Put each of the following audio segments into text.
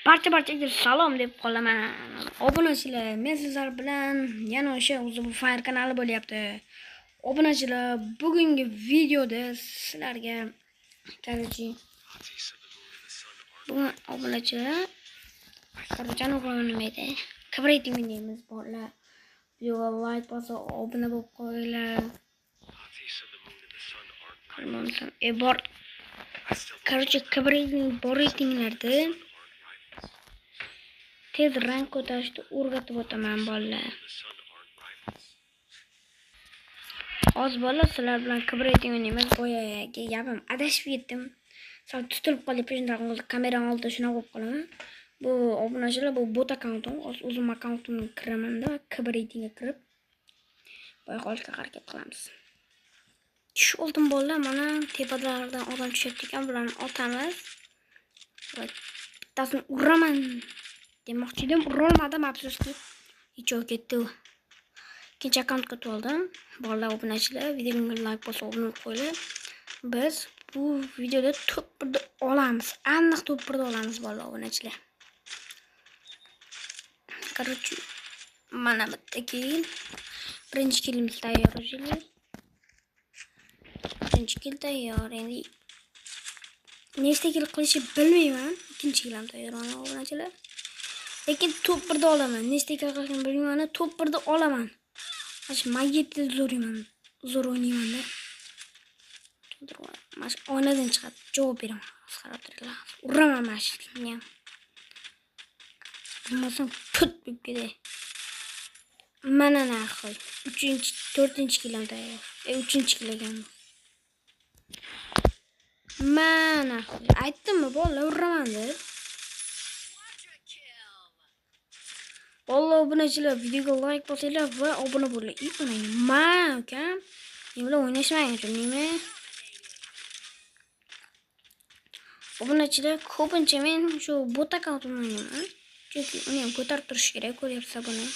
Barcha salom deb qolaman. Obunachilar, men sizlar bilan yana o'sha Fire kanali bo'lyapti. Obunachilar, bugungi videoda sizlarga bugun obunachilar qarajan o'g'ilmaydi. Kibrit o'ynaymiz bolalar. Videoga like bosa, obuna bo'lib qo'yinglar. Bor. Kibritning boritinglarda tez rank ko'tarishni o'rgatib o'taman bolalar. Hozir bolalar sizlar bilan kibriting o'ynaymiz. Boyaga gapim adashib ketdim. Sal tutilib qolib, kamera oldida shuna bo'lib qolaman. Bu obunachilar, bu bot akkauntim, o'zim akkauntimni kiraman-da, kibritingga kirib boya qolishga harakat qilamiz. Tush oldim bolalar, mana tepalardan odam tushyapti ekan, bularni otamiz. Bittasini uraman demoqchi edim, urolmadim, afsuski. Ichov ketdi. Ikkinchi akkauntga o'tib oldim. Bolalar, obunachilar, videoga like bosib, obuna qo'yinglar. Biz bu videoda top 1 olamiz. Aniq top 1 olamiz bolalar, obunachilar. Короче, mana bitta keyin birinchi kilimiz tayyor o'shalar. Birinchi kil tayyor. Endi nechta kil qilishni bilmayman. Ikkinchi kilim tayyor obunachilar. Lekin top 1 da olaman. Nechta kil qilishni bilmayman, top 1 da olaman. Mana magitni zo'r o'ynayman-da. Mana oynadan chiqib javob beraman. Qarab turinglar. Uraman mana shu kimni ham. Bilmasam put bo'lib ketadi. Mana narxi 4-chi kilim tayyor. 3-chi kil ekan. Mana aytdimmi bolalar, uraman deb. Bolalar, obunachilar, videoga like bosinglar va obuna bo'linglar. Men ukam, men bilan o'ynashmang, tushundingmi? Obunachilar, ko'pincha men shu bot akkauntimni o'ynayman. Chunki uni ham ko'tarib turish kerak, ko'ryapsiz buni.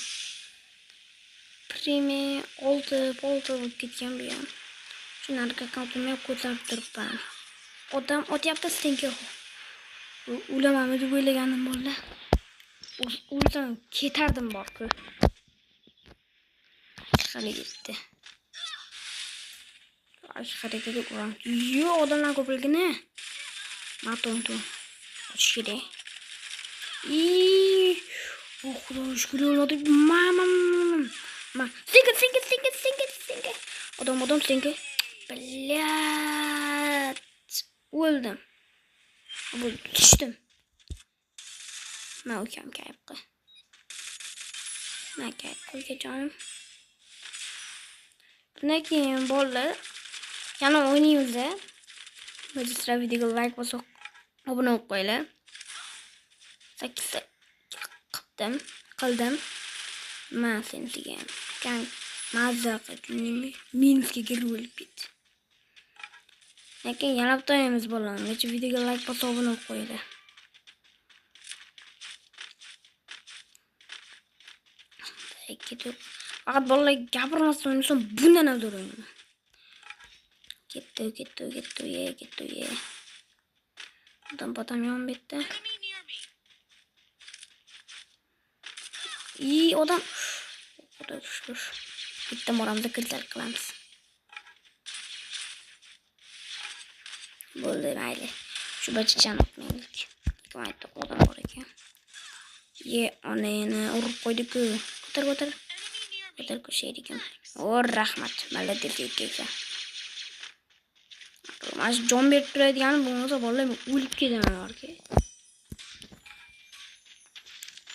Primi 6 bo'lib ketgan bu ham. Shundan akkauntimni ham ko'tarib turibman. Odam otyapti senki. O'lamanmi deb o'ylaganim bolalar. O'lsam ketardim borku. Chiqarib ketdi. Harakatga uram. Yo, odamlar ko'pligini. Matonto. Ochishdi. Xudo shukr oladi. Ma. Sinki. Odam sinki. Blat. O'ldim. Bu tushdim. Ma ukam kayfqa. Ma kayfqa jonim. Bundan keyin bolalar yana o'ynaymiz-da. Sizlar videoga like bosib, obuna bo'lib qo'yinglar. 8 ta qildim. Men sensiga kan mazza qildim. Minusga kirib o'lib ketdi. Lekin yana to'yimiz bolalar. Necha videoga like bosib, obuna bo'lib qo'yinglar. Faqat bolalar gapirmasdan o'ynasam bundan ham zo'r o'ynaman. Ketdi. Odam yon betda. Odam. Xudo shukr. Bitta moramda kiltar qilamiz. Bo'ldi, mayli. Shu bachchani o'tmaylik. Qayta odam bor ekan. Onani urib qo'ydi-ku. Ko'tar. Ko'tar ko'shaydigan. Rahmat. Malladek ekan. Mas jon berib turadigan bo'lmasa bolalar o'lib ketaman borki.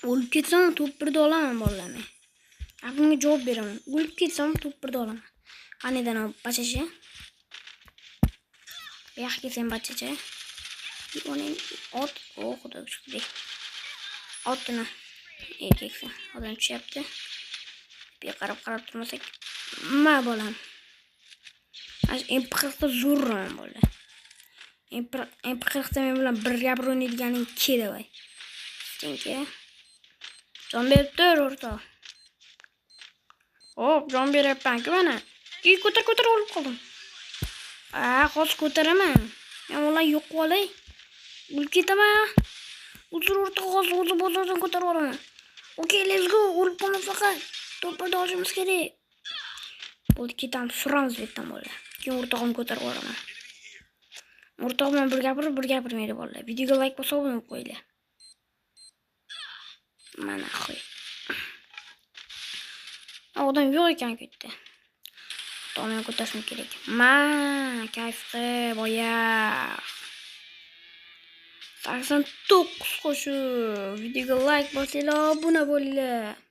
O'lib ketsam top 1 da olaman bolalarni. Bunga javob beraman. O'lib ketsam top 1 da olaman. Qanidan bachacha? Yo'q ketsam bachacha. Uning ot, xudo shukr. Otni erkaksan. Odam tushyapti. Bir qarab turmasak, ma bolam. MP40 zo'rman bolalar. MP40 men bilan bir gapir o'ynaydiganing keldi voy. Senki jon berib tur o'rtoq. Hop, jon beryapman-ku mana. Ko'tar olib qoldim. Hozir ko'taraman. Men ular yo'q qolay. O'lib ketaman. Uzr o'rtoq o'zi bozordan ko'tarib olaman. Okay, let's go. O'lib qolma faqat. To'pni olishimiz kerak. Bo'ldi, ketamiz, suramiz bu yerdan bolalar. Keyin o'rtog'imni ko'tarib olaman. O'rtog'im bilan bir gapirmaydi bolalar. Videoga like bosib obuna bo'lib qo'yinglar. Mana qo'y. Odam yo'q ekan bu yerda. O'rtog'imni ko'tarishim kerak. Kayfga boya. 89 qo'shuv. Videoga like bosinglar, obuna bo'linglar.